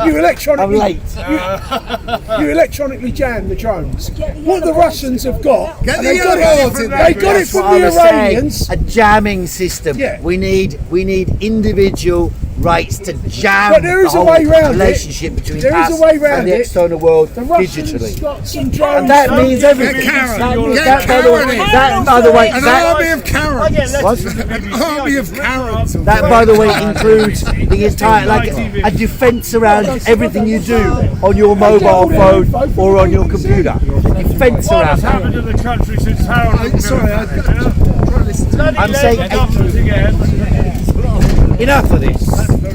You electronically. I'm late. You electronically jam the drones. What the Russians have got, Get and the they got Iranians it. in They there. got it That's what from I the was saying. Iranians. A jamming system. Yeah. We need individual rights to jam But there is the a whole way round it. relationship between There is us a way round and the it. external world The Russians digitally. got some drones. And that means everything. Get Karen. That means Get that, by the way, Karen in. that, by the way, An that, army of Karens. what? An army of Karens. That, by the way, includes the entire, like a defence around everything you do on your mobile phone or on your computer. Defence What around has that. happened to the country since Harold? Sorry, I'm saying enough of this.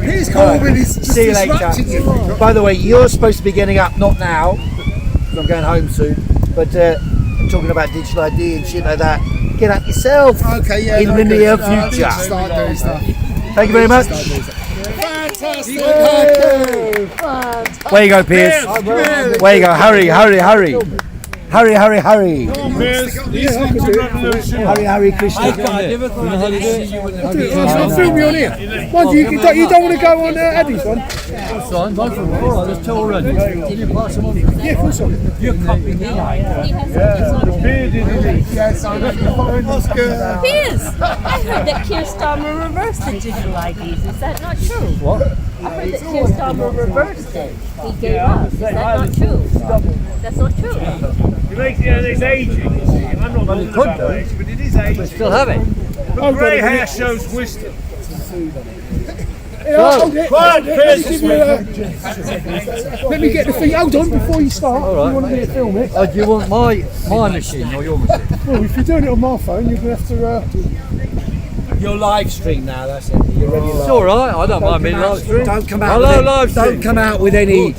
Here's Corbyn is just See you disrupting you. later. By the way, you're supposed to be getting up, not now, because I'm going home soon, but talking about digital ID and shit like that. Get up yourself Okay, yeah. in no, the good. near I need to future. start doing stuff. Thank you very much. Fantastic. Where you go, Piers? Where you go? Hurry, hurry, hurry. Hurry, hurry, hurry. Hurry, hurry, Krishna. I'll film you on here. Mind you don't want to go on Addy's one? There's two already. Yeah, of course I will. Piers, I heard that Keir Starmer reversed the digital IDs. Is that not true? What? I heard that Keir Starmer reversed it. He gave up. Is that not true? That's not true. It makes it's aging. I'm not bothered about age, but it is aging. Still have it. But grey hair shows wisdom. Hold it. Let me get the thing. Hold on before you start. You want me to film it? Do you want my machine or your machine? Well, if you're doing it on my phone, you're going to have to. You're live stream now, that's it. You're ready It's all right. I don't mind being live stream. Don't come out Hello, with live stream. Don't come out with any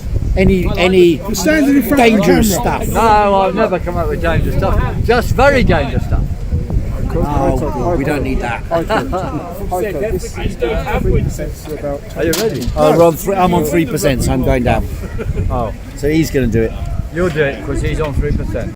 Standing in front dangerous of the camera. stuff. No, I've never come up with dangerous stuff. Just very dangerous stuff. Oh, we don't need that. Are you ready? I'm on 3%, so I'm going down. Oh, So he's going to do it. you'll do it because he's on 3%.